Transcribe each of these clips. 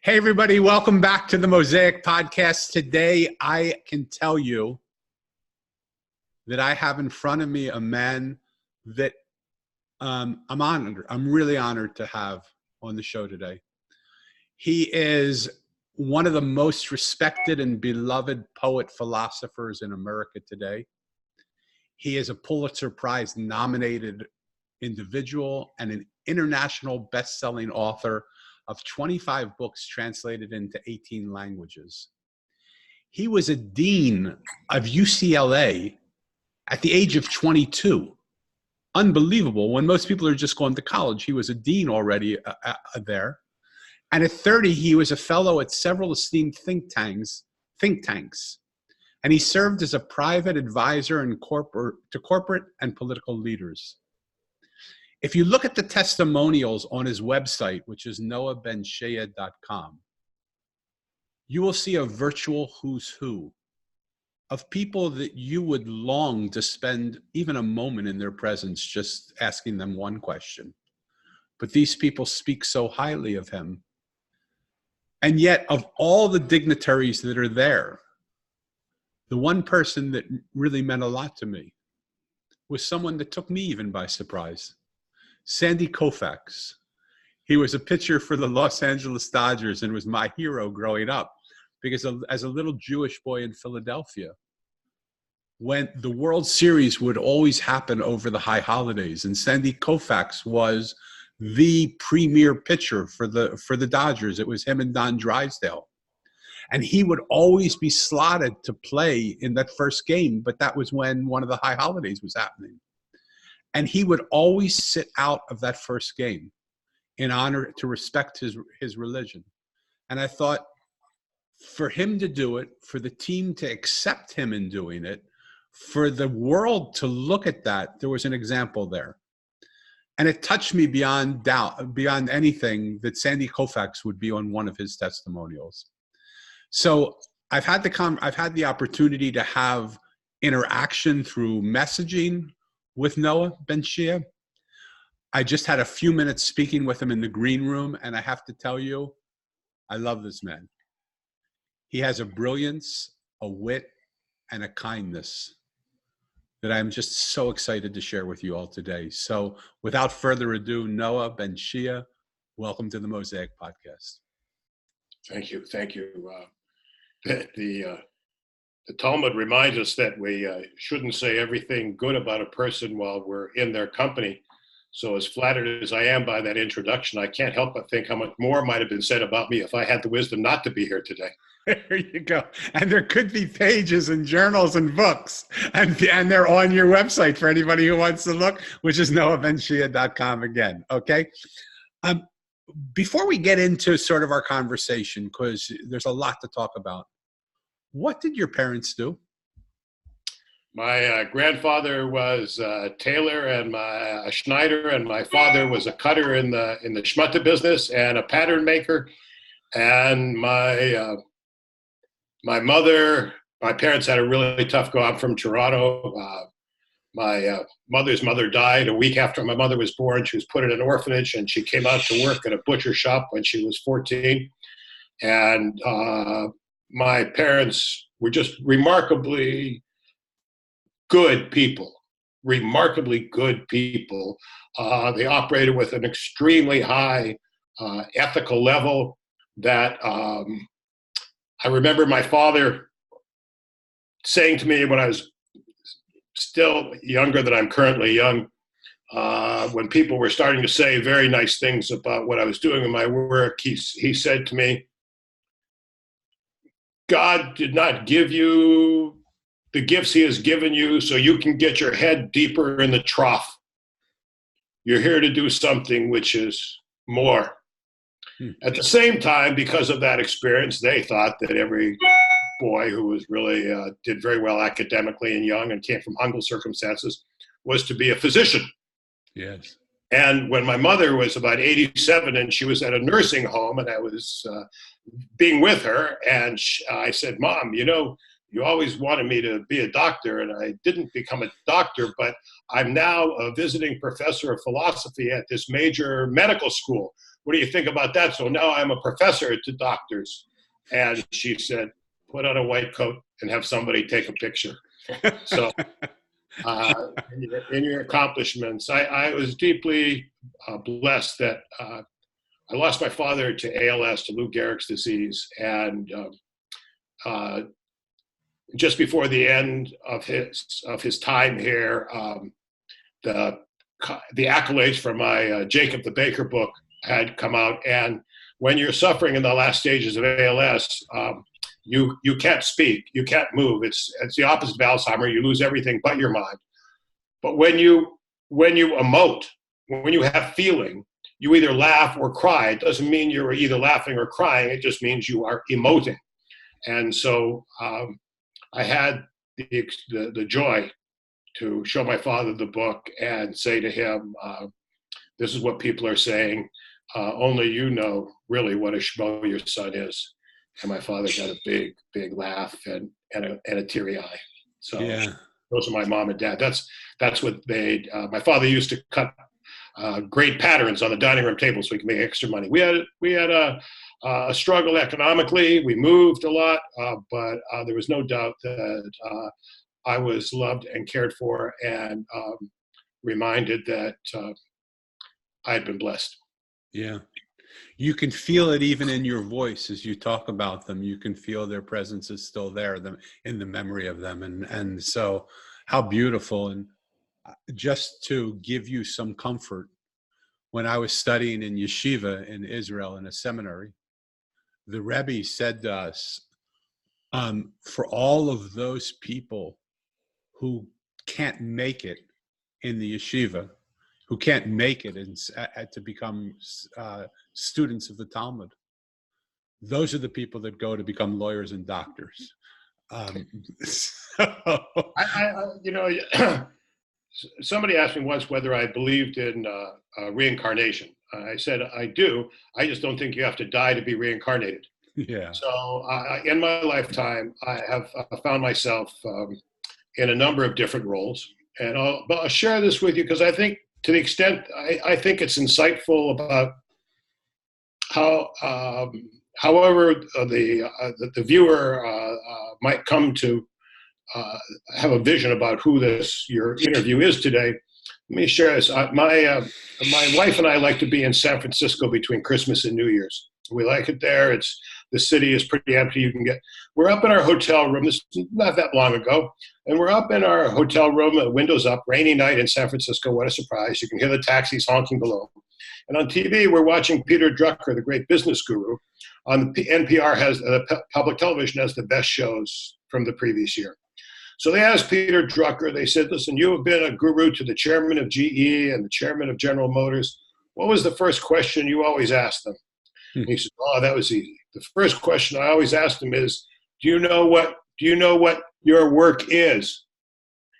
Hey, everybody. Welcome back to the Mosaic podcast. Today, I can tell you that I have in front of me a man that I'm honored. I'm really honored to have on the show today. He is one of the most respected and beloved poet philosophers in America today. He is a Pulitzer Prize nominated individual and an international best-selling author of 25 books translated into 18 languages. He was a dean of UCLA at the age of 22. Unbelievable. When most people are just going to college, he was a dean already there. And at 30, he was a fellow at several esteemed think tanks. And he served as a private advisor to corporate and political leaders. If you look at the testimonials on his website, which is noahbenshea.com, you will see a virtual who's who of people that you would long to spend even a moment in their presence just asking them one question. But these people speak so highly of him. And yet, of all the dignitaries that are there, the one person that really meant a lot to me was someone that took me even by surprise. Sandy Koufax. He was a pitcher for the Los Angeles Dodgers and was my hero growing up because as a little Jewish boy in Philadelphia, when the World Series would always happen over the high holidays, and Sandy Koufax was the premier pitcher for the Dodgers. It was him and Don Drysdale. And he would always be slotted to play in that first game, but that was when one of the high holidays was happening. And he would always sit out of that first game in honor to respect his religion. And I thought, for him to do it, for the team to accept him in doing it, for the world to look at that, there was an example there. And it touched me beyond doubt, beyond anything, that Sandy Koufax would be on one of his testimonials. So I've had the opportunity to have interaction through messaging with Noah BenShea. I just had a few minutes speaking with him in the green room, and I have to tell you, I love this man. He has a brilliance, a wit, and a kindness that I'm just so excited to share with you all today. So without further ado, Noah BenShea, welcome to the Mosaic Podcast. Thank you. The Talmud reminds us that we shouldn't say everything good about a person while we're in their company. So as flattered as I am by that introduction, I can't help but think how much more might have been said about me if I had the wisdom not to be here today. There you go. And there could be pages and journals and books, and they're on your website for anybody who wants to look, which is noahbenshea.com again. Okay. Before we get into sort of our conversation, because there's a lot to talk about, what did your parents do? My grandfather was a tailor and a Schneider, and my father was a cutter in the schmutta business and a pattern maker. And my parents had a really tough go. I'm from Toronto. My mother's mother died a week after my mother was born. She was put in an orphanage, and she came out to work at a butcher shop when she was 14. And my parents were just remarkably good people. They operated with an extremely high ethical level that I remember my father saying to me when I was still younger than I'm currently young, when people were starting to say very nice things about what I was doing in my work, he said to me, God did not give you the gifts he has given you so you can get your head deeper in the trough. You're here to do something which is more. At the same time, because of that experience, they thought that every boy who was really did very well academically and young and came from humble circumstances was to be a physician. Yes. And when my mother was about 87 and she was at a nursing home and I was being with her, and I said, Mom, you always wanted me to be a doctor, and I didn't become a doctor, but I'm now a visiting professor of philosophy at this major medical school, what do you think about that? So now I'm a professor to doctors. And she said, put on a white coat and have somebody take a picture. So in your accomplishments, I was deeply blessed that I lost my father to ALS, to Lou Gehrig's disease. And just before the end of his time here, the accolades for my Jacob the Baker book had come out. And when you're suffering in the last stages of ALS, you can't speak, you can't move. It's the opposite of Alzheimer. You lose everything but your mind. But when you emote, when you have feeling, you either laugh or cry. It doesn't mean you're either laughing or crying. It just means you are emoting. And so I had the joy to show my father the book and say to him, this is what people are saying. Only you know really what a schmo your son is. And my father got a big, big laugh and a teary eye. So yeah. Those are my mom and dad. That's what made, my father used to cut great patterns on the dining room table so we could make extra money. We had a struggle economically. We moved a lot, but there was no doubt that I was loved and cared for, and reminded that I had been blessed. Yeah. You can feel it even in your voice as you talk about them. You can feel their presence is still there, in the memory of them. And so how beautiful. And just to give you some comfort, when I was studying in yeshiva in Israel in a seminary, the Rebbe said to us, for all of those people who can't make it in the yeshiva, who can't make it to become students of the Talmud, those are the people that go to become lawyers and doctors. Somebody asked me once whether I believed in reincarnation. I said, I do. I just don't think you have to die to be reincarnated. Yeah. So in my lifetime, I have found myself in a number of different roles. And I'll share this with you because I think, to the extent I think it's insightful about how, however the viewer might come to have a vision about who your interview is today. Let me share this. My wife and I like to be in San Francisco between Christmas and New Year's. We like it there. The city is pretty empty. We're up in our hotel room. This is not that long ago. And we're up in our hotel room, windows up, rainy night in San Francisco. What a surprise. You can hear the taxis honking below. And on TV, we're watching Peter Drucker, the great business guru. On the NPR public television has the best shows from the previous year. So they asked Peter Drucker, they said, listen, you have been a guru to the chairman of GE and the chairman of General Motors. What was the first question you always asked them? He said, oh, that was easy. The first question I always asked him is, do you know what your work is?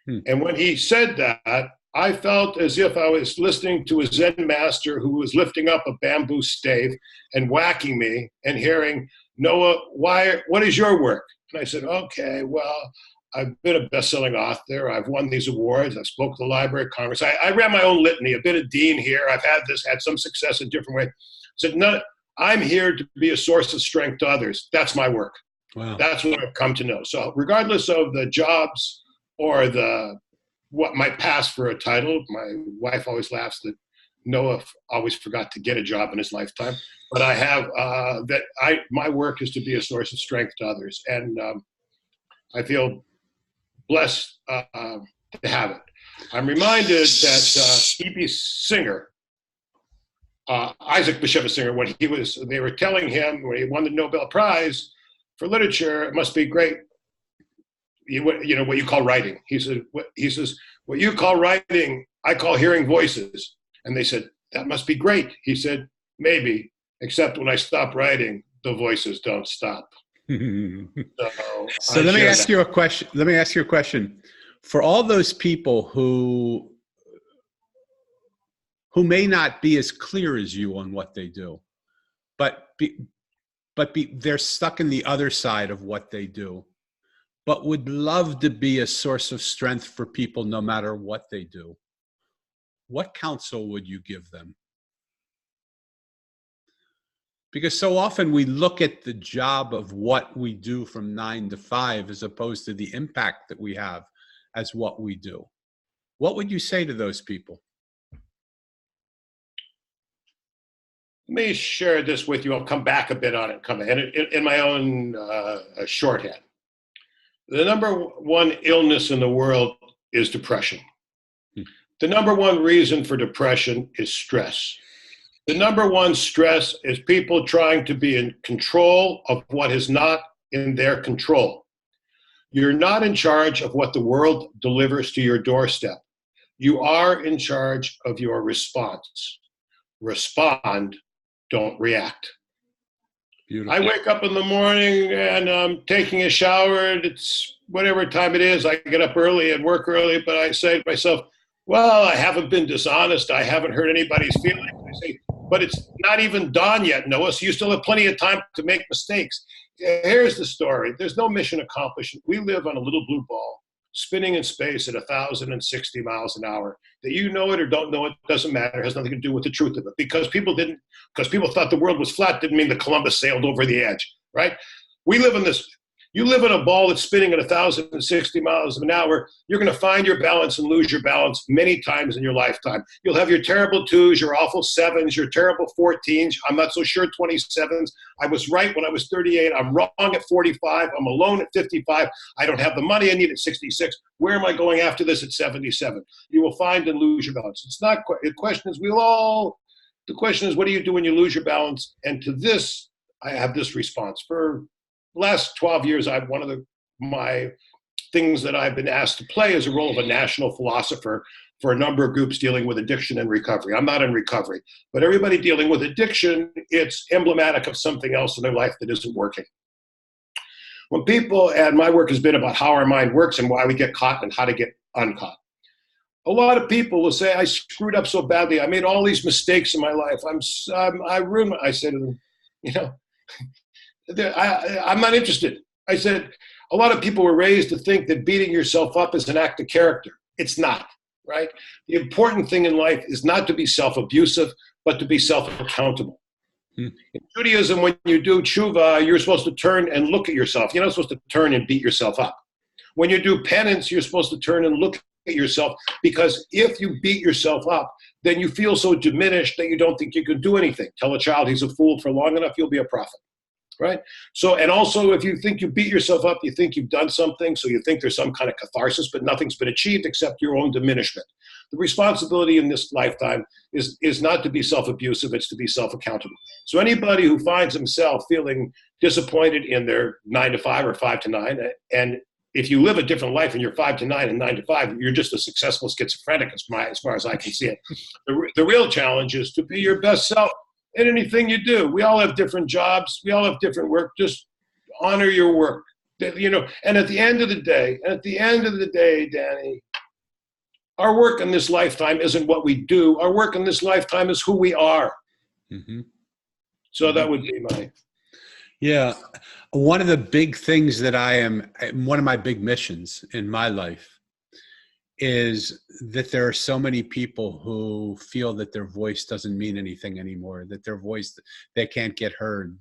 And when he said that, I felt as if I was listening to a Zen master who was lifting up a bamboo stave and whacking me and hearing, Noah, what is your work? And I said, okay, well, I've been a best-selling author. I've won these awards. I spoke to the Library of Congress. I ran my own litany, a bit of dean here. I've had some success in different ways. I said, no, I'm here to be a source of strength to others. That's my work. Wow. That's what I've come to know. So regardless of the jobs or what might pass for a title, my wife always laughs that Noah always forgot to get a job in his lifetime. But I have my work is to be a source of strength to others. And I feel blessed to have it. I'm reminded that E.B. Singer, Isaac Bashevis Singer, they were telling him when he won the Nobel Prize for literature, it must be great. What you call writing. He says, what you call writing, I call hearing voices. And they said, that must be great. He said, maybe, except when I stop writing, the voices don't stop. So let me ask you a question. For all those people who may not be as clear as you on what they do, but they're stuck in the other side of what they do, but would love to be a source of strength for people no matter what they do, what counsel would you give them? Because so often we look at the job of what we do from 9 to 5 as opposed to the impact that we have as what we do. What would you say to those people? Let me share this with you. I'll come back a bit on it, in my own shorthand. The number one illness in the world is depression. The number one reason for depression is stress. The number one stress is people trying to be in control of what is not in their control. You're not in charge of what the world delivers to your doorstep. You are in charge of your response. Respond, don't react. Beautiful. I wake up in the morning and I'm taking a shower, and it's whatever time it is. I get up early and work early, but I say to myself, well, I haven't been dishonest. I haven't hurt anybody's feelings. I say, but it's not even dawn yet, Noah, so you still have plenty of time to make mistakes. Here's the story. There's no mission accomplished. We live on a little blue ball, spinning in space at 1,060 miles an hour. That you know it or don't know it, doesn't matter. It has nothing to do with the truth of it. Because people thought the world was flat didn't mean that Columbus sailed over the edge, right? We live in this. You live in a ball that's spinning at 1,060 miles an hour. You're going to find your balance and lose your balance many times in your lifetime. You'll have your terrible 2s, your awful 7s, your terrible 14s. I'm not so sure 27s. I was right when I was 38. I'm wrong at 45. I'm alone at 55. I don't have the money I need at 66. Where am I going after this at 77? You will find and lose your balance. It's not. The question is, the question is, what do you do when you lose your balance? And to this, I have this response. For the last 12 years, one of my things that I've been asked to play is a role of a national philosopher for a number of groups dealing with addiction and recovery. I'm not in recovery, but everybody dealing with addiction, it's emblematic of something else in their life that isn't working. When people, and my work has been about how our mind works and why we get caught and how to get uncaught. A lot of people will say, I screwed up so badly. I made all these mistakes in my life. I ruined I say to them, I'm not interested. I said, a lot of people were raised to think that beating yourself up is an act of character. It's not, right? The important thing in life is not to be self-abusive, but to be self-accountable. In Judaism, when you do tshuva, you're supposed to turn and look at yourself. You're not supposed to turn and beat yourself up. When you do penance, you're supposed to turn and look at yourself, because if you beat yourself up, then you feel so diminished that you don't think you can do anything. Tell a child he's a fool for long enough, you'll be a prophet. Right? So, and also if you think you beat yourself up, you think you've done something, so you think there's some kind of catharsis, but nothing's been achieved except your own diminishment. The responsibility in this lifetime is not to be self-abusive, it's to be self-accountable. So anybody who finds himself feeling disappointed in their 9 to 5 or 5 to 9, and if you live a different life and you're 5 to 9 and 9 to 5, you're just a successful schizophrenic as far as I can see it. The real challenge is to be your best self in anything you do. We all have different jobs. We all have different work. Just honor your work. And at the end of the day, Danny, our work in this lifetime isn't what we do. Our work in this lifetime is who we are. Mm-hmm. So that would be my... Yeah. One of the big things that one of my big missions in my life is that there are so many people who feel that their voice doesn't mean anything anymore, that their voice, they can't get heard.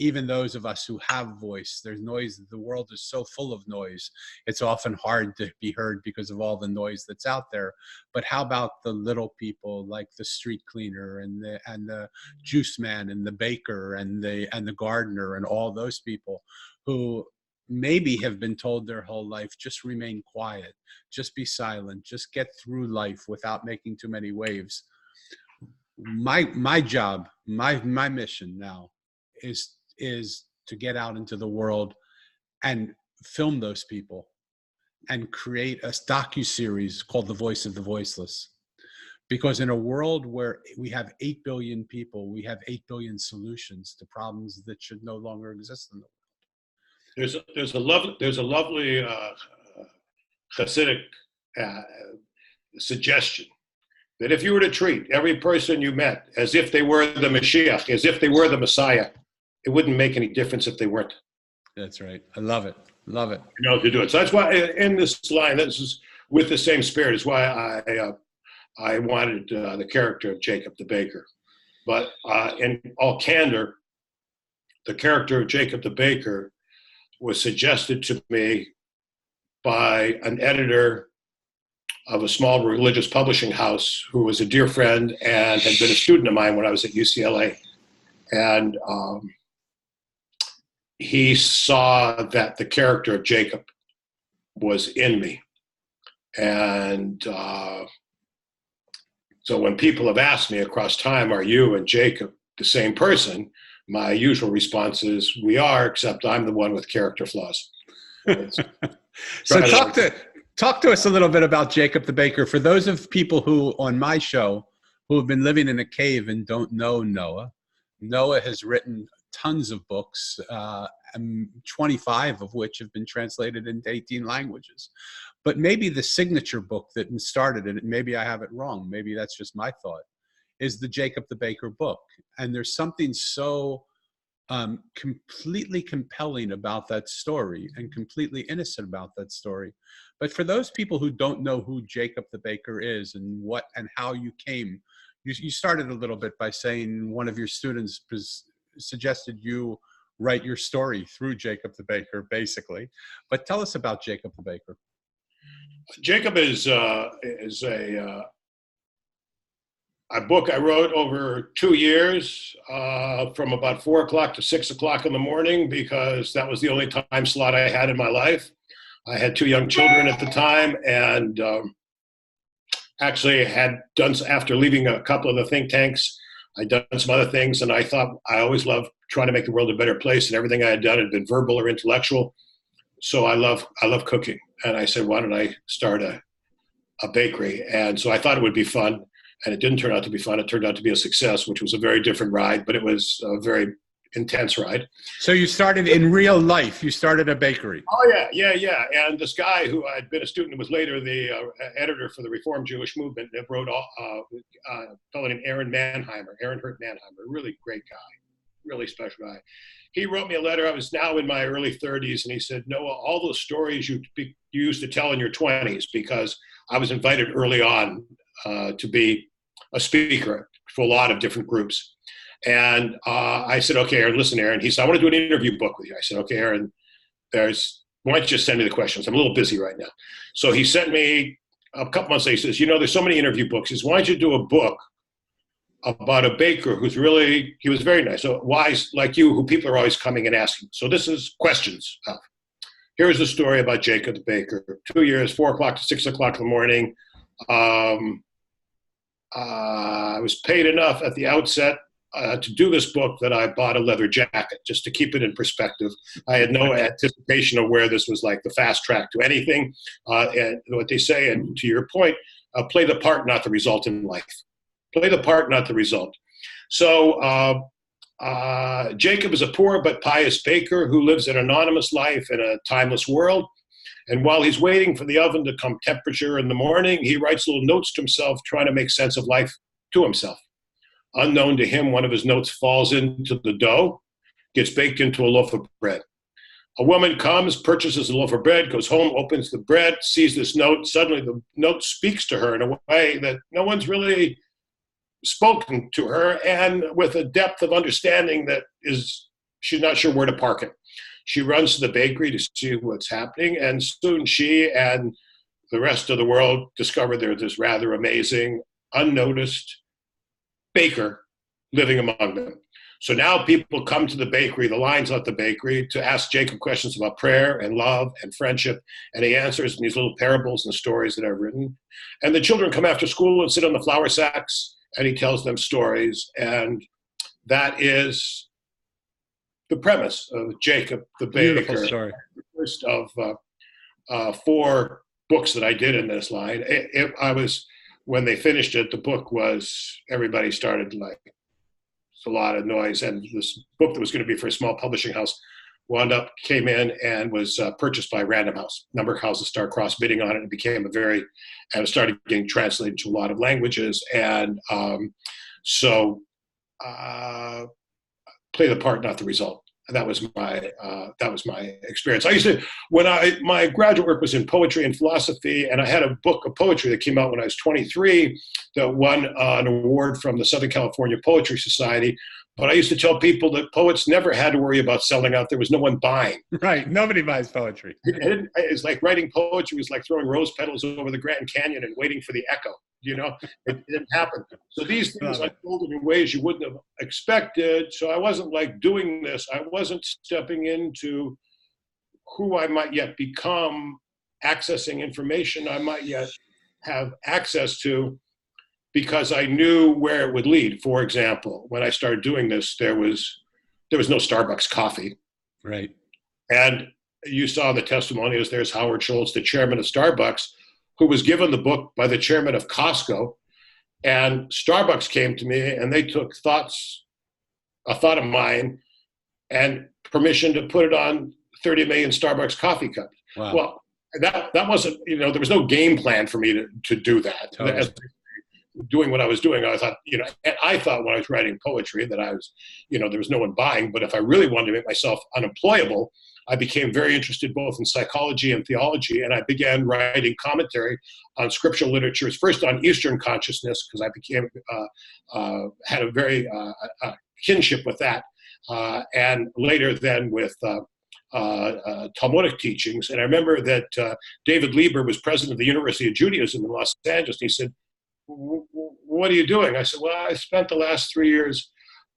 Even those of us who have voice, there's noise. The world is so full of noise. It's often hard to be heard because of all the noise that's out there. But how about the little people like the street cleaner and the juice man and the baker and the gardener and all those people who maybe have been told their whole life, just remain quiet, just be silent, just get through life without making too many waves. My job, my mission now is to get out into the world and film those people and create a docuseries called The Voice of the Voiceless. Because in a world where we have 8 billion people, we have 8 billion solutions to problems that should no longer exist in the world. There's a lovely Hasidic suggestion that if you were to treat every person you met as if they were the Mashiach, as if they were the Messiah, it wouldn't make any difference if they weren't. That's right. I love it. Love it. You know, to do it. So that's why in this line, this is with the same spirit, is why I wanted the character of Jacob the baker. But in all candor, the character of Jacob the Baker was suggested to me by an editor of a small religious publishing house who was a dear friend and had been a student of mine when I was at UCLA. And he saw that the character of Jacob was in me. And so when people have asked me across time, are you and Jacob the same person? My usual response is, we are, except I'm the one with character flaws. So talk to us a little bit about Jacob the Baker. For those of people who, on my show, who have been living in a cave and don't know Noah, Noah has written tons of books, 25 of which have been translated into 18 languages. But maybe the signature book that started it, maybe I have it wrong, maybe that's just my thought, is the Jacob the Baker book. And there's something so completely compelling about that story and completely innocent about that story. But for those people who don't know who Jacob the Baker is and what and how you came, you started a little bit by saying one of your students suggested you write your story through Jacob the Baker, basically. But tell us about Jacob the Baker. Jacob is a book I wrote over 2 years, from about 4 o'clock to 6 o'clock in the morning, because that was the only time slot I had in my life. I had 2 young children at the time, and actually had done, after leaving a couple of the think tanks, I'd done some other things, and I thought I always loved trying to make the world a better place, and everything I had done had been verbal or intellectual. So I love cooking. And I said, why don't I start a bakery? And so I thought it would be fun. And it didn't turn out to be fun. It turned out to be a success, which was a very different ride, but it was a very intense ride. So you started in real life. You started a bakery. Oh, yeah. And this guy who I'd been a student and was later the editor for the Reformed Jewish Movement, wrote a fellow named Aaron Hurt Mannheimer, a really great guy, really special guy. He wrote me a letter. I was now in my early 30s, and he said, Noah, all those stories you used to tell in your 20s, because I was invited early on to be a speaker for a lot of different groups. And I said, okay, Aaron, listen, Aaron. He said, I want to do an interview book with you. I said, okay, Aaron, why don't you just send me the questions? I'm a little busy right now. So he sent me a couple months later. He says, there's so many interview books. He says, why don't you do a book about a baker he was very nice, so wise like you, who people are always coming and asking. So this is questions. Here's the story about Jacob the Baker. 2 years, 4 o'clock to 6 o'clock in the morning. I was paid enough at the outset to do this book that I bought a leather jacket, just to keep it in perspective. I had no anticipation of where this was like the fast track to anything. And what they say, and to your point, play the part, not the result in life. Play the part, not the result. So Jacob is a poor but pious baker who lives an anonymous life in a timeless world. And while he's waiting for the oven to come temperature in the morning, he writes little notes to himself, trying to make sense of life to himself. Unknown to him, one of his notes falls into the dough, gets baked into a loaf of bread. A woman comes, purchases a loaf of bread, goes home, opens the bread, sees this note. Suddenly the note speaks to her in a way that no one's really spoken to her, and with a depth of understanding that she's not sure where to park it. She runs to the bakery to see what's happening, and soon she and the rest of the world discover there's this rather amazing, unnoticed baker living among them. So now people come to the bakery, the lines at the bakery, to ask Jacob questions about prayer and love and friendship, and he answers in these little parables and stories that I've written. And the children come after school and sit on the flour sacks, and he tells them stories. And that is the premise of Jacob the Baker. Beautiful story. The first of 4 books that I did in this line. When they finished it, the book everybody started like, it's a lot of noise. And this book that was going to be for a small publishing house came in and was purchased by Random House. A number of houses started cross bidding on it, and it became and it started getting translated to a lot of languages. And so play the part, not the result. that was my experience. I used to, my graduate work was in poetry and philosophy, and I had a book of poetry that came out when I was 23 that won an award from the Southern California Poetry Society. But I used to tell people that poets never had to worry about selling out. There was no one buying. Right. Nobody buys poetry. It's like writing poetry was like throwing rose petals over the Grand Canyon and waiting for the echo. It didn't happen. So these things unfolded in ways you wouldn't have expected. So I wasn't like doing this. I wasn't stepping into who I might yet become, accessing information I might yet have access to, because I knew where it would lead. For example, when I started doing this, there was no Starbucks coffee. Right. And you saw the testimonials. There's Howard Schultz, the chairman of Starbucks, who was given the book by the chairman of Costco. And Starbucks came to me and they took a thought of mine, and permission to put it on 30 million Starbucks coffee cups. Wow. Well, that wasn't, there was no game plan for me to do that. Totally. As doing what I was doing, I thought, and I thought when I was writing poetry that I was, there was no one buying. But if I really wanted to make myself unemployable, I became very interested both in psychology and theology, and I began writing commentary on scriptural literatures, first on Eastern consciousness, because I had a very kinship with that, and later then with Talmudic teachings. And I remember that David Lieber was president of the University of Judaism in Los Angeles, and he said, "What are you doing?" I said, "Well, I spent the last 3 years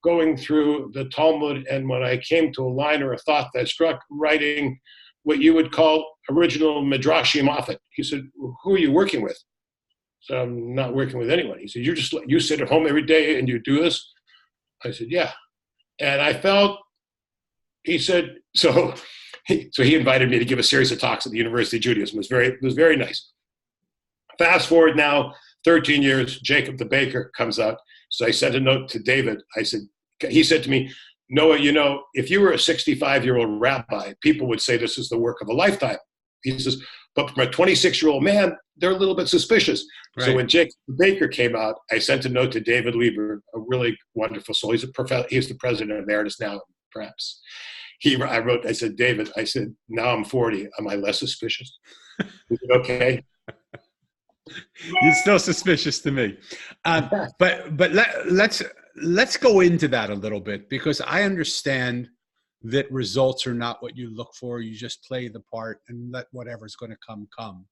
going through the Talmud, and when I came to a line or a thought that struck, writing what you would call original Midrashi Moffat." He said, "Who are you working with?" So "I'm not working with anyone." He said, "You sit at home every day and you do this?" I said, "Yeah." And I felt, he said, so he invited me to give a series of talks at the University of Judaism. It was very nice. Fast forward now 13 years, Jacob the baker comes out. So I sent a note to David. He said to me, "Noah, if you were a 65-year-old rabbi, people would say this is the work of a lifetime." He says, "But from a 26-year-old man, they're a little bit suspicious." Right. So when Jacob the baker came out, I sent a note to David Lieber, a really wonderful soul. He's the president emeritus now, perhaps. I said, "David, now I'm 40. Am I less suspicious?" He said, "Okay." You're still suspicious to me, but let's go into that a little bit, because I understand that results are not what you look for. You just play the part and let whatever's going to come.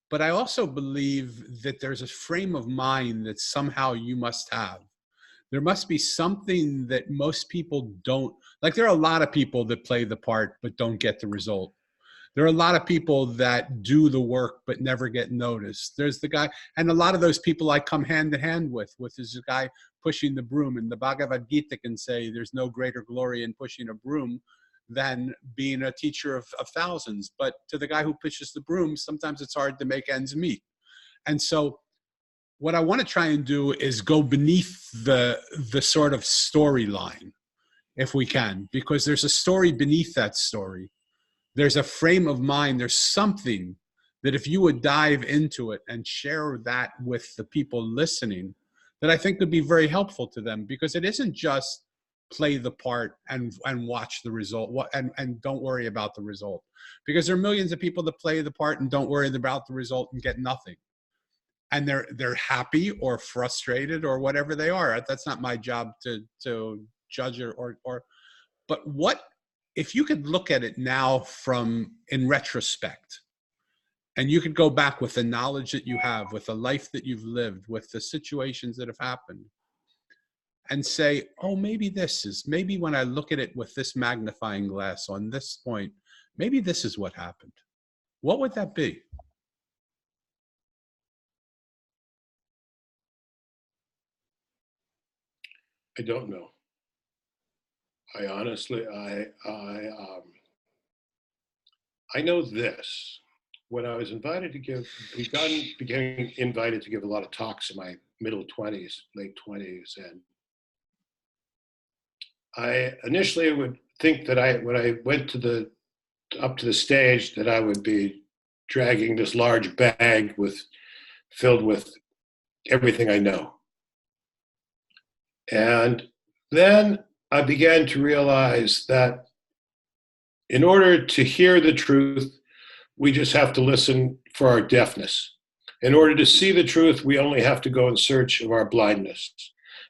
But I also believe that there's a frame of mind that somehow you must have. There must be something that most people don't. Like, there are a lot of people that play the part but don't get the result. There are a lot of people that do the work but never get noticed. There's the guy, and a lot of those people I come hand to hand with is a guy pushing the broom. And the Bhagavad Gita can say there's no greater glory in pushing a broom than being a teacher of thousands. But to the guy who pushes the broom, sometimes it's hard to make ends meet. And so what I want to try and do is go beneath the sort of storyline, if we can, because there's a story beneath that story. There's a frame of mind. There's something that if you would dive into it and share that with the people listening, that I think could be very helpful to them, because it isn't just play the part and watch the result and don't worry about the result, because there are millions of people that play the part and don't worry about the result and get nothing. And they're happy or frustrated or whatever they are. That's not my job to judge or but what, if you could look at it now in retrospect, and you could go back with the knowledge that you have, with the life that you've lived, with the situations that have happened, and say, oh, maybe when I look at it with this magnifying glass on this point, maybe this is what happened. What would that be? I don't know. I honestly, I know this. When I was invited to became invited to give a lot of talks in my middle 20s, late 20s, and I initially would think that when I went up to the stage, that I would be dragging this large bag filled with everything I know. And then I began to realize that in order to hear the truth, we just have to listen for our deafness. In order to see the truth, we only have to go in search of our blindness.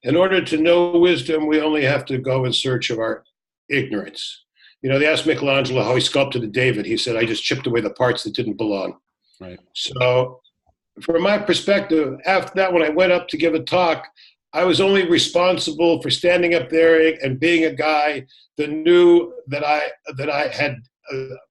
In order to know wisdom, we only have to go in search of our ignorance. You know, they asked Michelangelo how he sculpted a David. He said, I just chipped away the parts that didn't belong. Right. So from my perspective, after that, when I went up to give a talk, I was only responsible for standing up there and being a guy that knew that I had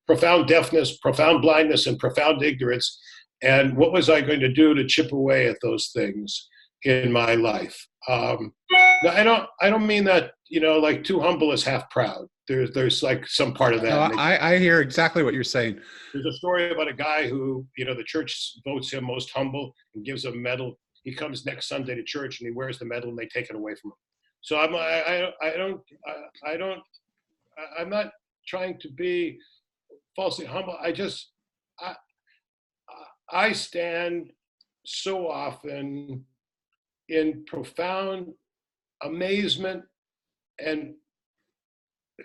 profound deafness, profound blindness, and profound ignorance. And what was I going to do to chip away at those things in my life? Now, I don't mean that, you know, like too humble is half proud. There's like some part of that. No, I hear exactly what you're saying. There's a story about a guy who, you know, the church votes him most humble and gives him a medal. He comes next Sunday to church and he wears the medal and they take it away from him. So I'm not trying to be falsely humble. I stand so often in profound amazement and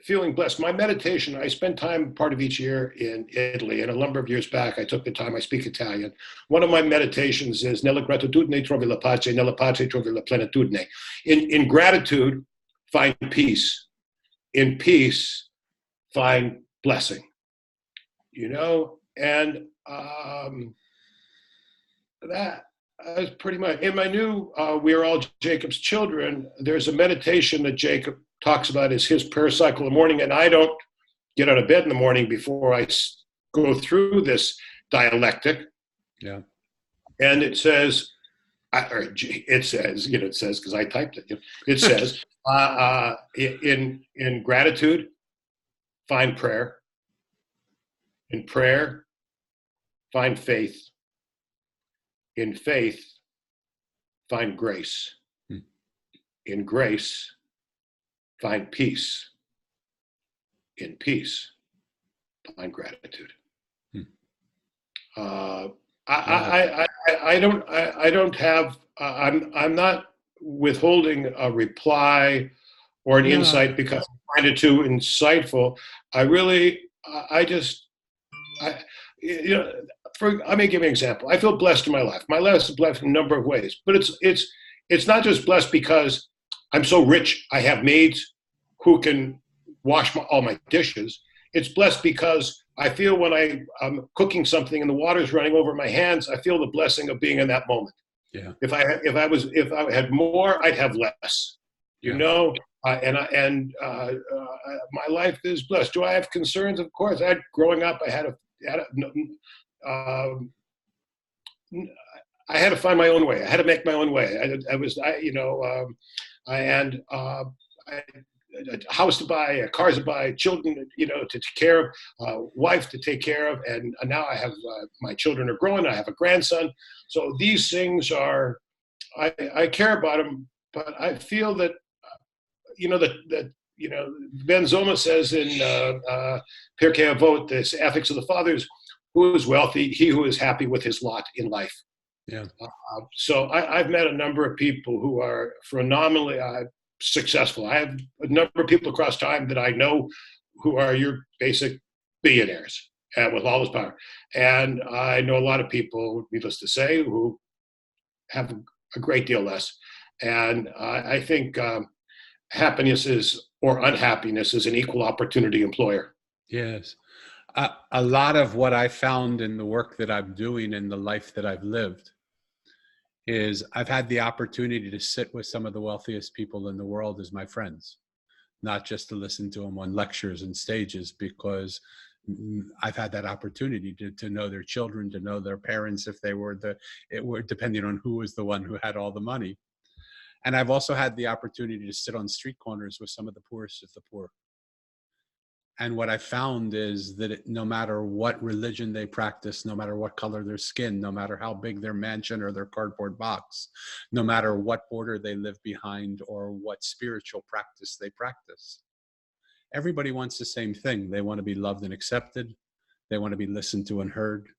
feeling blessed. My meditation, I spend time part of each year in Italy, and a number of years back, I took the time, I speak Italian. One of my meditations is nella gratitudine trovi la pace, nella pace trovi la plenitudine. In gratitude, find peace. In peace, find blessing. You know, and that is pretty much, in my new We Are All Jacob's Children, there's a meditation that Jacob talks about as his prayer cycle in the morning, and I don't get out of bed in the morning before I go through this dialectic. Yeah. And it says, because I typed it. It says, in gratitude, find prayer. In prayer, find faith. In faith, find grace. In grace, find peace. In peace, find gratitude. I'm not withholding a reply or an insight because I find it too insightful. Let me give you an example. I feel blessed in my life. My life is blessed in a number of ways, but it's not just blessed because I'm so rich. I have maids who can wash all my dishes. It's blessed because I feel when I'm cooking something and the water's running over my hands, I feel the blessing of being in that moment. Yeah. If I had more, I'd have less. You know, my life is blessed. Do I have concerns? Of course. Growing up, I had to find my own way. I had to make my own way. I had a house to buy, cars to buy, children, you know, to take care of, wife to take care of, and now I have my children are growing. I have a grandson, so these things are, I care about them, but I feel that, Ben Zoma says in Pirkei Avot, this Ethics of the Fathers, who is wealthy, he who is happy with his lot in life. Yeah. So I've met a number of people who are phenomenally successful. I have a number of people across time that I know who are your basic billionaires with all this power. And I know a lot of people, needless to say, who have a great deal less. And I think happiness or unhappiness is an equal opportunity employer. Yes. A lot of what I found in the work that I'm doing in the life that I've lived is I've had the opportunity to sit with some of the wealthiest people in the world as my friends, not just to listen to them on lectures and stages, because I've had that opportunity to know their children, to know their parents if they were depending on who was the one who had all the money. And I've also had the opportunity to sit on street corners with some of the poorest of the poor. And what I found is that no matter what religion they practice, no matter what color their skin, no matter how big their mansion or their cardboard box, no matter what border they live behind or what spiritual practice they practice, everybody wants the same thing. They want to be loved and accepted. They want to be listened to and heard.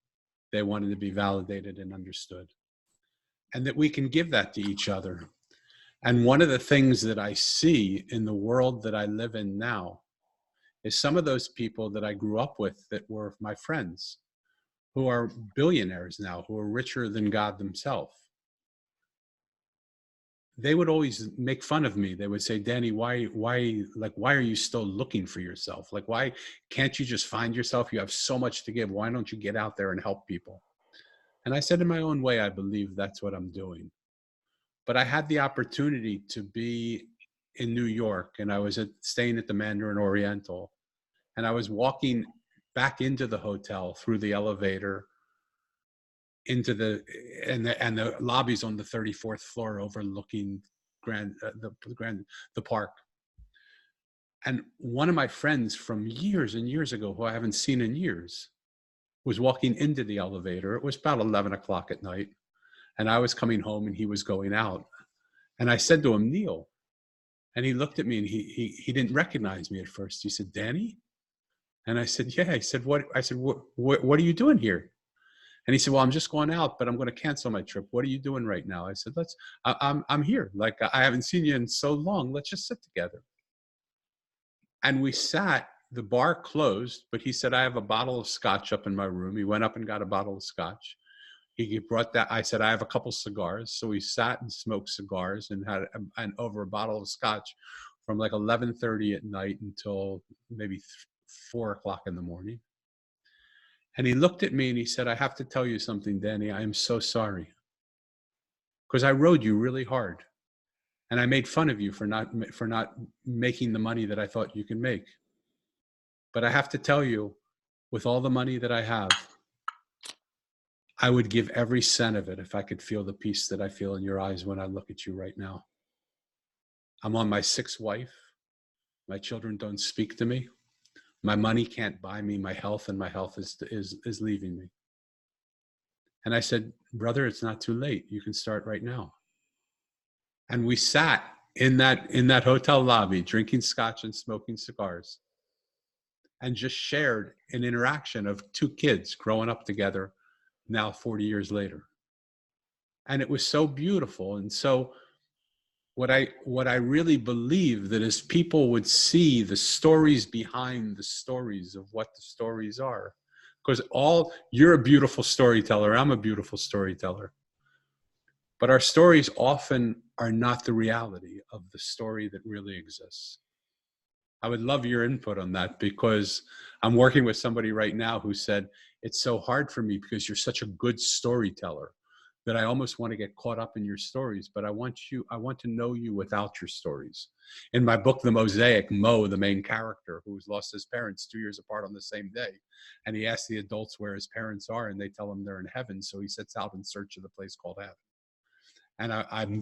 They want to be validated and understood. And that we can give that to each other. And one of the things that I see in the world that I live in now is some of those people that I grew up with that were my friends, who are billionaires now, who are richer than God themselves. They would always make fun of me. They would say, Danny, why are you still looking for yourself? Like, why can't you just find yourself? You have so much to give. Why don't you get out there and help people? And I said, in my own way, I believe that's what I'm doing. But I had the opportunity to be in New York, and I was staying at the Mandarin Oriental, and I was walking back into the hotel through the elevator into the lobbies on the 34th floor overlooking the park. And one of my friends from years and years ago, who I haven't seen in years, was walking into the elevator. It was about 11 o'clock at night, and I was coming home and he was going out. And I said to him, Neil. And he looked at me and he didn't recognize me at first. He said, Danny? And I said, yeah. He said, what? I said, what are you doing here? And he said, well, I'm just going out, but I'm going to cancel my trip. What are you doing right now? I said, I'm here. Like, I haven't seen you in so long. Let's just sit together. And we sat. The bar closed, but he said, I have a bottle of scotch up in my room. He went up and got a bottle of scotch. He brought that. I said, I have a couple cigars. So we sat and smoked cigars and had over a bottle of scotch from like 11:30 at night until maybe 4 o'clock in the morning. And he looked at me and he said, I have to tell you something, Danny. I am so sorry. Because I rode you really hard. And I made fun of you for not making the money that I thought you can make. But I have to tell you, with all the money that I have, I would give every cent of it if I could feel the peace that I feel in your eyes when I look at you right now. I'm on my 6th wife. My children don't speak to me. My money can't buy me my health, and my health is leaving me. And I said, brother, it's not too late. You can start right now. And we sat in that hotel lobby, drinking scotch and smoking cigars, and just shared an interaction of 2 kids growing up together now 40 years later. And it was so beautiful. And so what I really believe that as people would see the stories behind the stories of what the stories are, because you're a beautiful storyteller, I'm a beautiful storyteller, but our stories often are not the reality of the story that really exists. I would love your input on that, because I'm working with somebody right now who said, it's so hard for me because you're such a good storyteller that I almost want to get caught up in your stories, but I want to know you without your stories. In my book, The Mosaic, Mo, the main character, who's lost his parents 2 years apart on the same day, and he asks the adults where his parents are, and they tell him they're in heaven, so he sets out in search of the place called heaven. And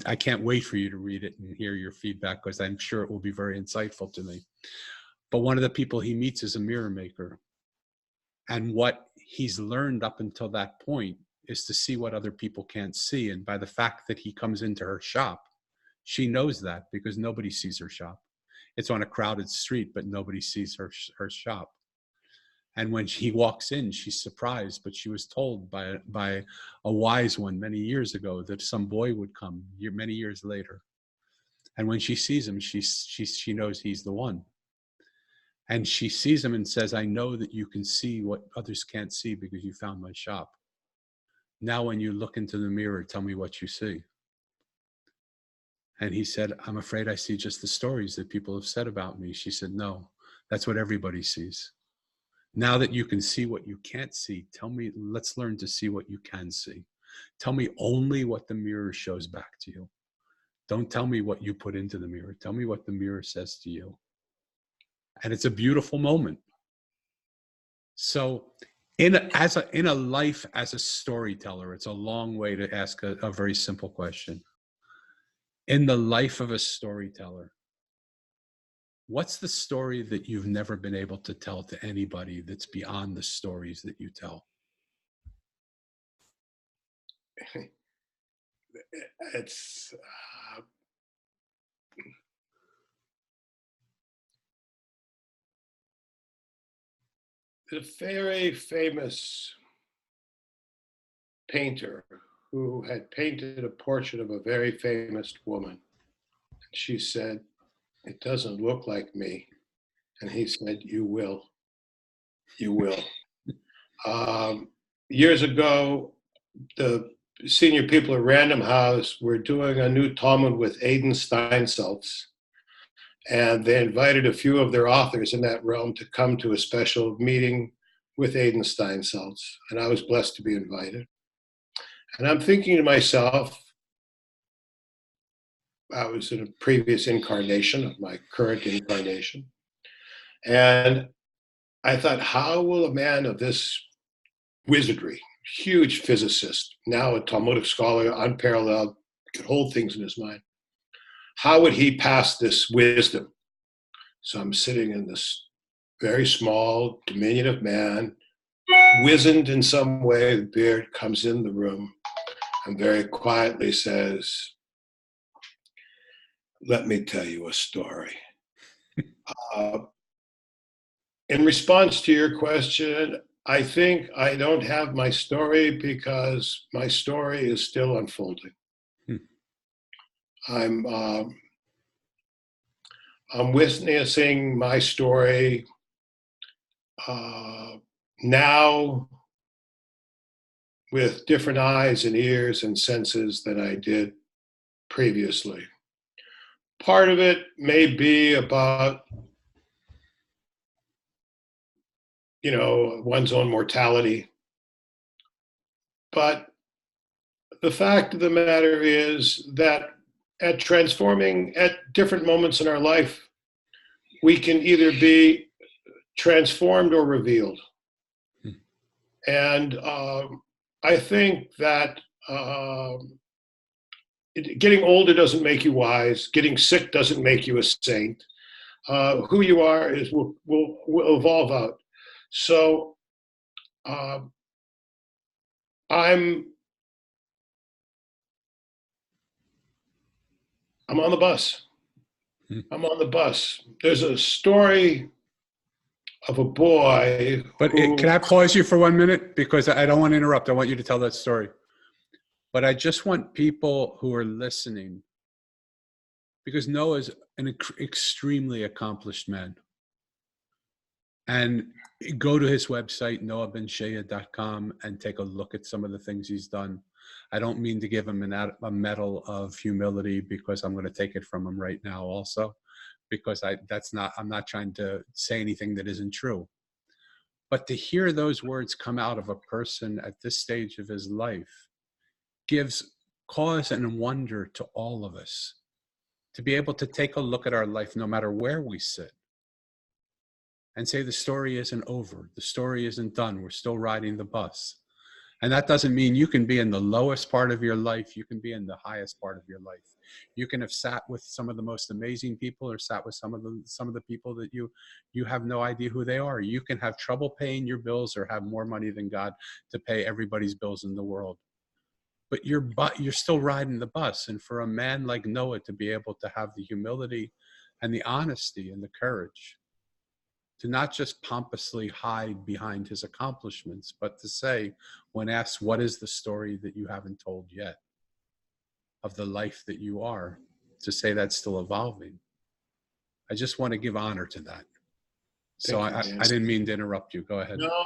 I can't wait for you to read it and hear your feedback, because I'm sure it will be very insightful to me. But one of the people he meets is a mirror maker. And what he's learned up until that point is to see what other people can't see. And by the fact that he comes into her shop, she knows that, because nobody sees her shop. It's on a crowded street, but nobody sees her shop. And when he walks in, she's surprised, but she was told by a wise one many years ago that some boy would come many years later. And when she sees him, she knows he's the one. And she sees him and says, I know that you can see what others can't see because you found my shop. Now, when you look into the mirror, tell me what you see. And he said, I'm afraid I see just the stories that people have said about me. She said, no, that's what everybody sees. Now that you can see what you can't see, let's learn to see what you can see. Tell me only what the mirror shows back to you. Don't tell me what you put into the mirror. Tell me what the mirror says to you. And it's a beautiful moment. So in a life as a storyteller, it's a long way to ask a very simple question. In the life of a storyteller, what's the story that you've never been able to tell to anybody that's beyond the stories that you tell? It's a very famous painter who had painted a portrait of a very famous woman. She said, "It doesn't look like me." And he said, "You will. You will." Years ago, the senior people at Random House were doing a new Talmud with Aidan Steinsaltz, and they invited a few of their authors in that realm to come to a special meeting with Aidan Steinsaltz, and I was blessed to be invited. And I'm thinking to myself, I was in a previous incarnation of my current incarnation, and I thought, how will a man of this wizardry, huge physicist, now a Talmudic scholar, unparalleled, could hold things in his mind, how would he pass this wisdom? So I'm sitting in this very small, diminutive man, wizened in some way. The beard comes in the room and very quietly says, "Let me tell you a story." In response to your question, I think I don't have my story because my story is still unfolding. I'm witnessing my story now with different eyes and ears and senses than I did previously. Part of it may be about, one's own mortality. But the fact of the matter is that at different moments in our life, we can either be transformed or revealed. And I think that getting older doesn't make you wise. Getting sick doesn't make you a saint. Who you are will evolve out. So I'm on the bus. I'm on the bus. There's a story of a boy. But can I pause you for 1 minute? Because I don't want to interrupt. I want you to tell that story. But I just want people who are listening, because Noah's an extremely accomplished man. And go to his website, noahbenshea.com, and take a look at some of the things he's done. I don't mean to give him a medal of humility, because I'm going to take it from him right now also, because I'm not trying to say anything that isn't true. But to hear those words come out of a person at this stage of his life gives cause and wonder to all of us to be able to take a look at our life, no matter where we sit, and say the story isn't over, the story isn't done, we're still riding the bus. And that doesn't mean you can be in the lowest part of your life, you can be in the highest part of your life. You can have sat with some of the most amazing people, or sat with some of the people that you have no idea who they are. You can have trouble paying your bills, or have more money than God to pay everybody's bills in the world. But you're still riding the bus. And for a man like Noah to be able to have the humility and the honesty and the courage to not just pompously hide behind his accomplishments, but to say, when asked, what is the story that you haven't told yet of the life that you are, to say that's still evolving. I just want to give honor to that. So I didn't mean to interrupt you. Go ahead. No,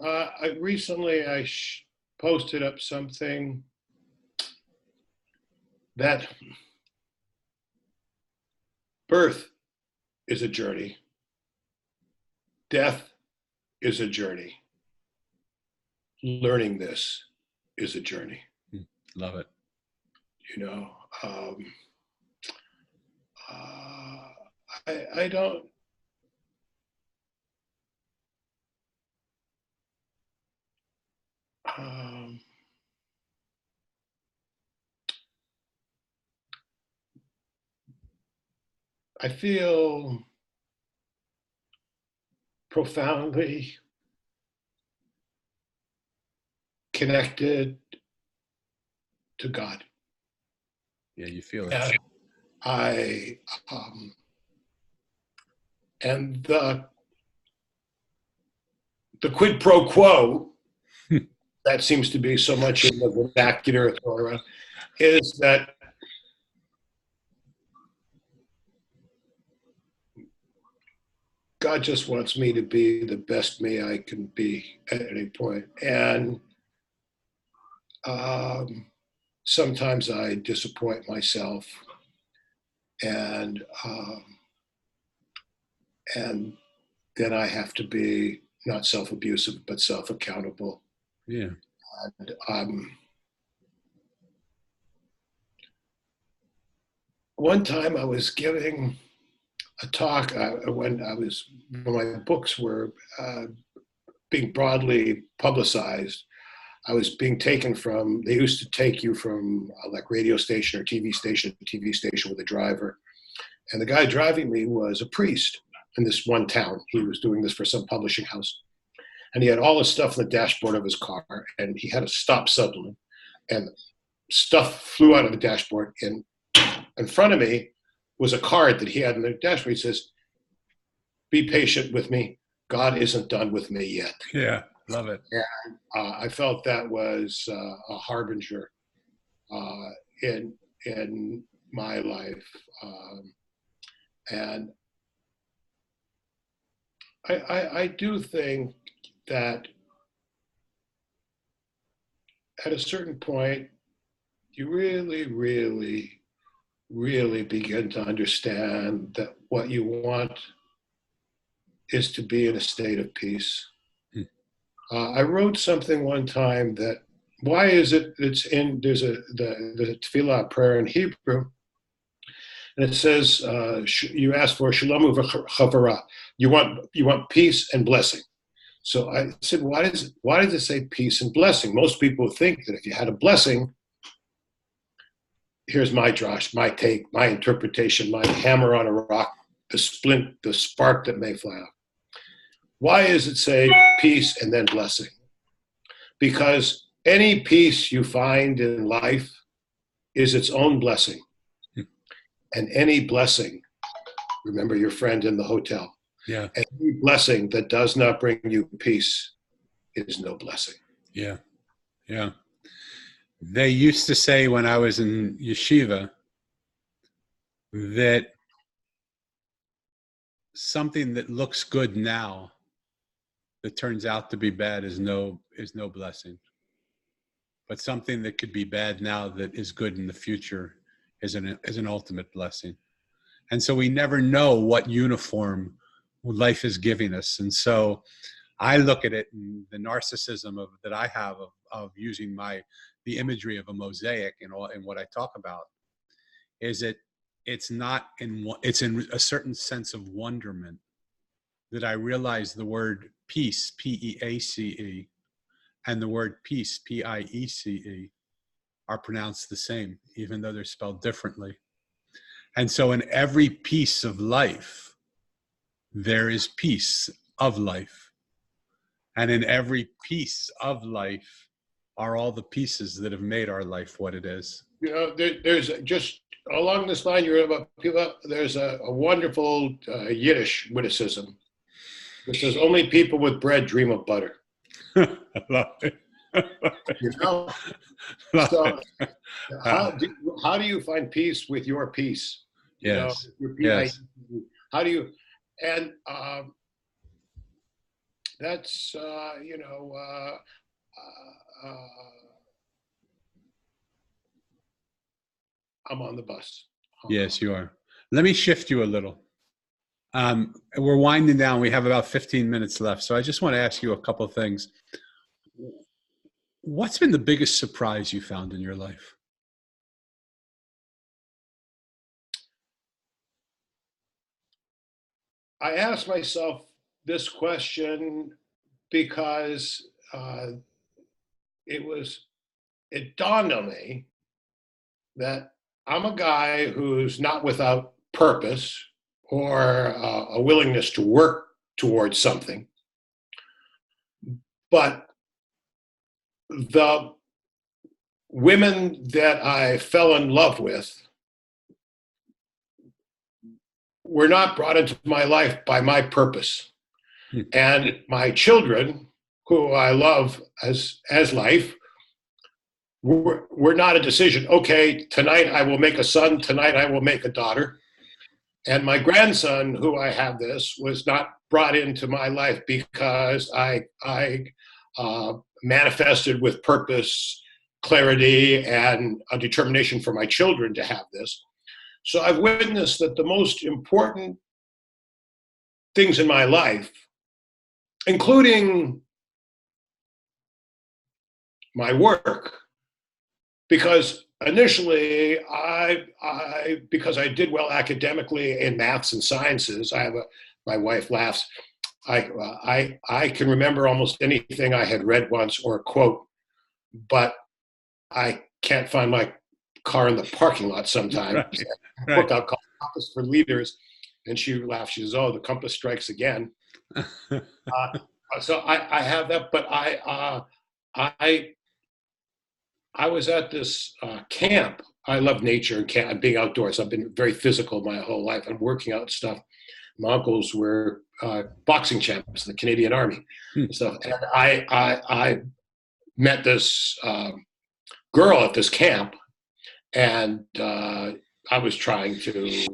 I recently posted up something that birth is a journey. Death is a journey. Learning this is a journey. Love it. I don't. I feel profoundly connected to God. Yeah, you feel it. And the quid pro quo that seems to be so much in the vernacular is that God just wants me to be the best me I can be at any point. And sometimes I disappoint myself, and then I have to be not self-abusive, but self-accountable. Yeah. And one time I was giving a talk when my books were being broadly publicized. I was being taken from, they used to take you from like radio station or TV station to TV station with a driver. And the guy driving me was a priest in this one town. He was doing this for some publishing house. And he had all his stuff in the dashboard of his car, and he had to stop suddenly. And stuff flew out of the dashboard. And in front of me was a card that he had in the dashboard. He says, "Be patient with me. God isn't done with me yet." Yeah, love it. And I felt that was a harbinger in my life. And I do think that at a certain point, you really, really, really begin to understand that what you want is to be in a state of peace. I wrote something one time that, why is it, there's the tefillah prayer in Hebrew, and it says, you ask for shalom v'chavara. You want peace and blessing. So I said, why does it say peace and blessing? Most people think that if you had a blessing, here's my drash, my take, my interpretation, my hammer on a rock, the splint, the spark that may fly out. Why does it say peace and then blessing? Because any peace you find in life is its own blessing. And any blessing, remember your friend in the hotel, yeah. Any blessing that does not bring you peace is no blessing. Yeah, yeah. They used to say when I was in yeshiva that something that looks good now that turns out to be bad is no blessing. But something that could be bad now that is good in the future is an ultimate blessing. And so we never know what uniform life is giving us. And so I look at it, and the narcissism that I have of using the imagery of a mosaic in what I talk about is it's in a certain sense of wonderment that I realize the word peace, P-E-A-C-E, and the word peace, P-I-E-C-E, are pronounced the same, even though they're spelled differently. And so in every piece of life, there is piece of life. And in every piece of life are all the pieces that have made our life what it is. You know, there's just along this line, you're about people. There's a wonderful Yiddish witticism that says, "Only people with bread dream of butter." I love it. You know, so how do you find peace with your peace? Yes. You know, Yes. How do you? And that's I'm on the bus. Yes, you are. Let me shift you a little. We're winding down. We have about 15 minutes left. So I just want to ask you a couple of things. What's been the biggest surprise you found in your life? I asked myself this question because it dawned on me that I'm a guy who's not without purpose or a willingness to work towards something. But the women that I fell in love with were not brought into my life by my purpose. And my children, who I love as life, were not a decision. Okay, tonight I will make a son, tonight I will make a daughter. And my grandson, who I have this, was not brought into my life because I manifested with purpose, clarity, and a determination for my children to have this. So I've witnessed that the most important things in my life, including my work, because initially because I did well academically in maths and sciences, my wife laughs. I can remember almost anything I had read once or a quote, but I can't find my car in the parking lot sometimes. Right. A book out called Compass for Leaders, and she laughs. She says, "Oh, the compass strikes again." So I have that, but I was at this camp. I love nature and being outdoors. I've been very physical my whole life. I'm working out and stuff. My uncles were boxing champions in the Canadian Army and stuff. And I met this girl at this camp, and I was trying to,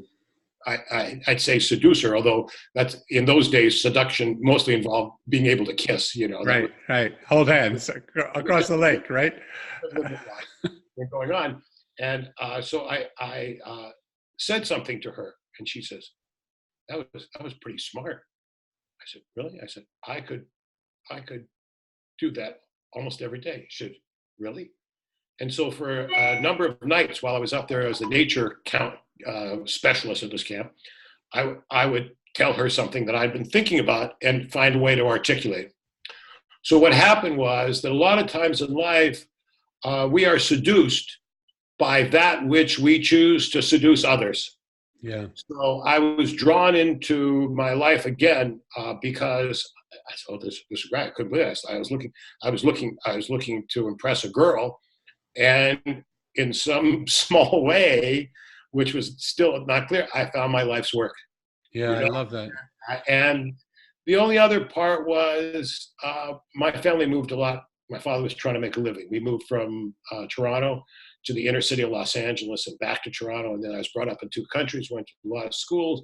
I'd say seduce her, although that's in those days, seduction mostly involved being able to kiss, Right, right. Hold hands across the lake, right? Going on. And so I said something to her, and she says, that was pretty smart. I said, really? I said, I could do that almost every day. She said, really? And so for a number of nights while I was up there as a nature specialist at this camp, I would tell her something that I'd been thinking about and find a way to articulate. So what happened was that a lot of times in life, we are seduced by that which we choose to seduce others. Yeah. So I was drawn into my life again because I said, "Oh, this is great. I couldn't believe it. I was looking to impress a girl, and in some small way, which was still not clear, I found my life's work." Yeah, I love that. And the only other part was my family moved a lot. My father was trying to make a living. We moved from Toronto to the inner city of Los Angeles and back to Toronto. And then I was brought up in two countries, went to a lot of schools.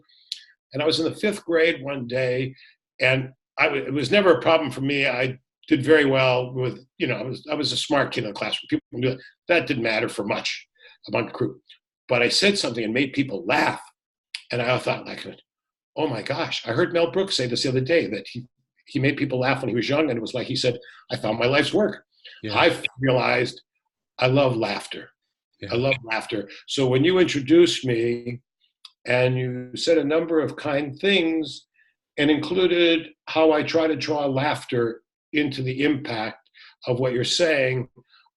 And I was in the 5th grade one day, and it was never a problem for me. I did very well with, I was a smart kid in the classroom. People knew that. That didn't matter for much among the crew. But I said something and made people laugh. And I thought, oh my gosh, I heard Mel Brooks say this the other day, that he made people laugh when he was young. And it was like he said, I found my life's work. Yeah. I realized I love laughter. Yeah. I love laughter. So when you introduced me and you said a number of kind things and included how I try to draw laughter into the impact of what you're saying,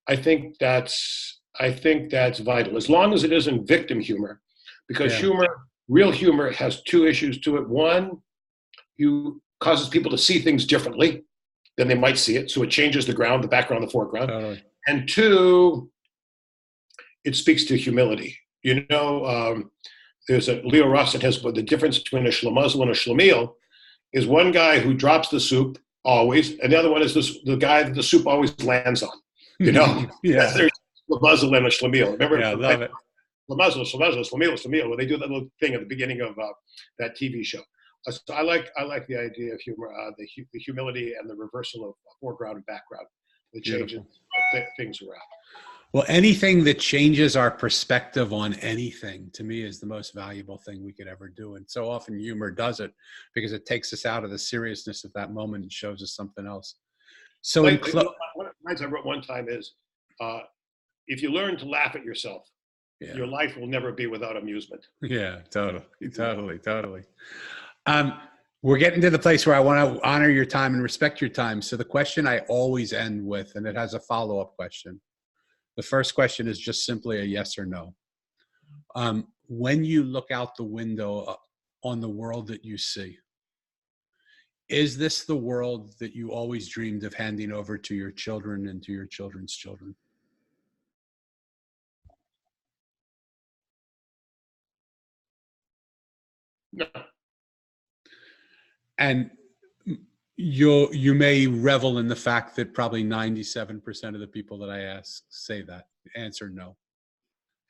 I think that's vital. As long as it isn't victim humor, because real humor has two issues to it. One, you causes people to see things differently than they might see it. So it changes the background, the foreground. Totally. And two, it speaks to humility. There's Leo Rossen has the difference between a schlemuzzle and a schlemiel is one guy who drops the soup always, and the other one is the guy that the soup always lands on. Yeah. There's schlemuzzle and a schlemiel. Remember? Yeah, I love it. Schlemuzzle, schlemiel. When they do that little thing at the beginning of that TV show. So I like the idea of humor, the humility and the reversal of foreground and background, the changes things around. Well, anything that changes our perspective on anything, to me, is the most valuable thing we could ever do. And so often humor does it because it takes us out of the seriousness of that moment and shows us something else. So one of the lines I wrote one time is, if you learn to laugh at yourself, your life will never be without amusement. Yeah, totally. We're getting to the place where I want to honor your time and respect your time. So the question I always end with, and it has a follow-up question. The first question is just simply a yes or no. When you look out the window on the world that you see, is this the world that you always dreamed of handing over to your children and to your children's children? No. And you may revel in the fact that probably 97% of the people that I ask say that. Answer no.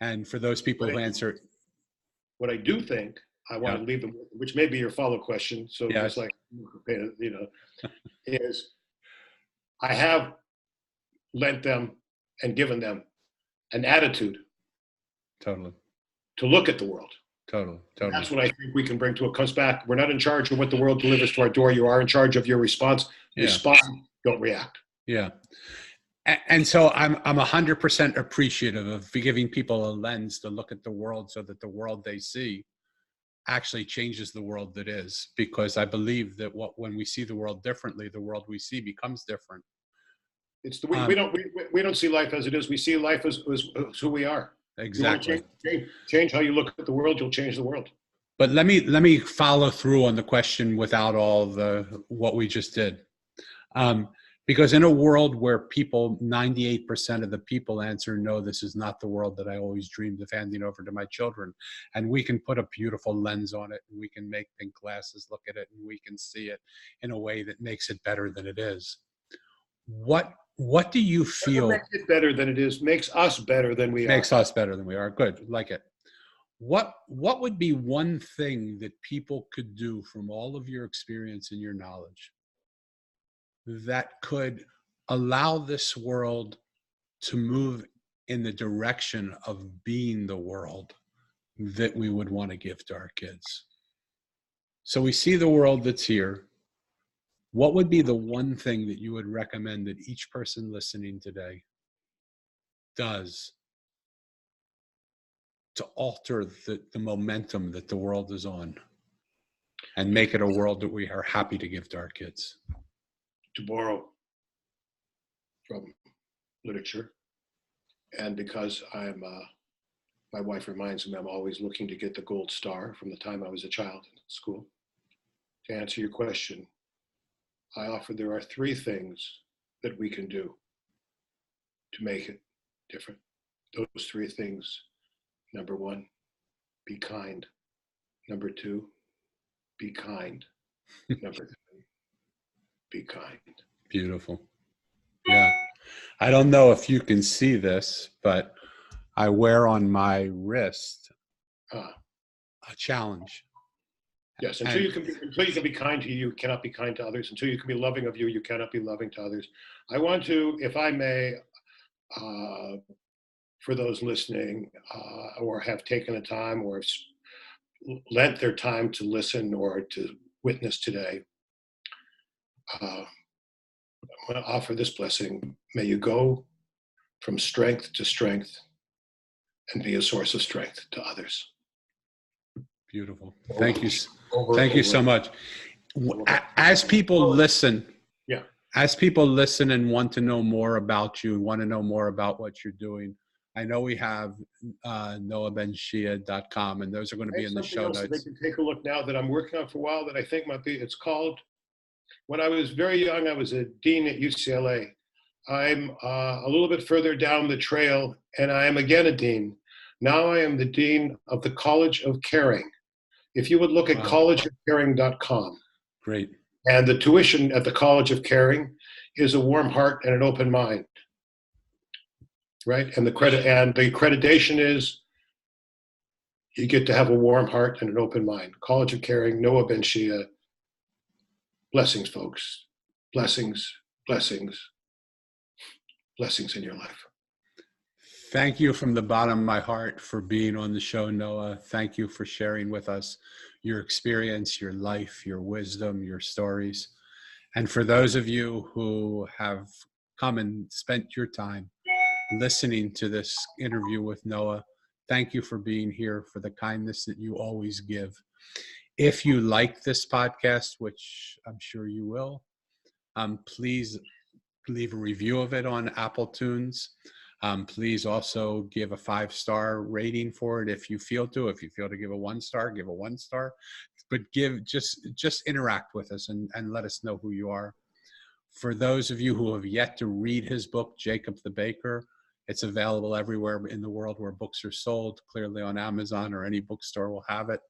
And for those people who answer... What I do think, I want to leave them with, which may be your follow question. So Yes. just like, is I have lent them and given them an attitude Totally. to look at the world. Totally. That's what I think we can bring to it. Comes back. We're not in charge of what the world delivers to our door. You are in charge of your response. Yeah. Respond, don't react. Yeah. And so I'm 100% appreciative of giving people a lens to look at the world so that the world they see actually changes the world that is, because I believe that when we see the world differently, the world we see becomes different. It's the we don't see life as it is. We see life as who we are. Exactly. You change how you look at the world, you'll change the world. But let me follow through on the question without all what we just did. Because in a world where 98% of the people answer, no, this is not the world that I always dreamed of handing over to my children. And we can put a beautiful lens on it, and we can make pink glasses look at it, and we can see it in a way that makes it better than it is. What do you feel? Makes it better than it is, makes us better than we are. Makes us better than we are. Good, like it. What would be one thing that people could do from all of your experience and your knowledge that could allow this world to move in the direction of being the world that we would want to give to our kids? So we see the world that's here. What would be the one thing that you would recommend that each person listening today does to alter the momentum that the world is on and make it a world that we are happy to give to our kids? To borrow from literature, and because my wife reminds me I'm always looking to get the gold star from the time I was a child in school. To answer your question, I offer there are 3 things that we can do to make it different. Those 3 things: number 1, be kind; number 2, be kind; number 3, be kind. Beautiful. Yeah. I don't know if you can see this, but I wear on my wrist a challenge. Yes, until you can be kind to you cannot be kind to others. Until you can be loving of you cannot be loving to others. I want to, if I may, for those listening or have taken the time or lent their time to listen or to witness today, I want to offer this blessing. May you go from strength to strength and be a source of strength to others. Beautiful. Thank you. Thank you so much. As people listen, as people listen and want to know more about you, want to know more about what you're doing, I know we have noahbenshea.com, and those are going to be in the show notes. They can take a look now that I'm working on for a while that I think might be, it's called, when I was very young, I was a dean at UCLA. I'm a little bit further down the trail, and I am again a dean. Now I am the dean of the College of Caring. If you would look at collegeofcaring.com. Great. And the tuition at the College of Caring is a warm heart and an open mind. Right? And the accreditation is you get to have a warm heart and an open mind. College of Caring, Noah BenShea. Blessings, folks. Blessings, blessings, blessings in your life. Thank you from the bottom of my heart for being on the show, Noah. Thank you for sharing with us your experience, your life, your wisdom, your stories. And for those of you who have come and spent your time listening to this interview with Noah, thank you for being here, for the kindness that you always give. If you like this podcast, which I'm sure you will, please leave a review of it on Apple Tunes. Please also give a 5-star rating for it if you feel to. If you feel to give a 1-star, give a 1-star. But just interact with us and let us know who you are. For those of you who have yet to read his book, Jacob the Baker, it's available everywhere in the world where books are sold, clearly on Amazon or any bookstore will have it.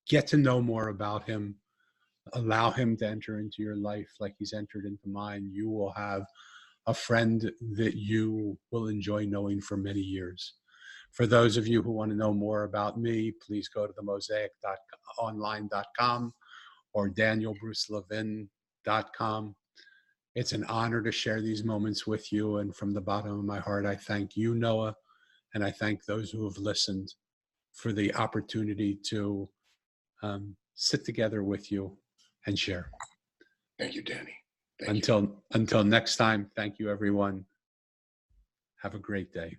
Get to know more about him. Allow him to enter into your life like he's entered into mine. You will have a friend that you will enjoy knowing for many years. For those of you who want to know more about me, please go to the mosaic.online.com or danielbrucelevin.com. It's an honor to share these moments with you. And from the bottom of my heart, I thank you, Noah, and I thank those who have listened for the opportunity to sit together with you and share. Thank you, Danny. Thank you. Until next time, thank you, everyone. Have a great day.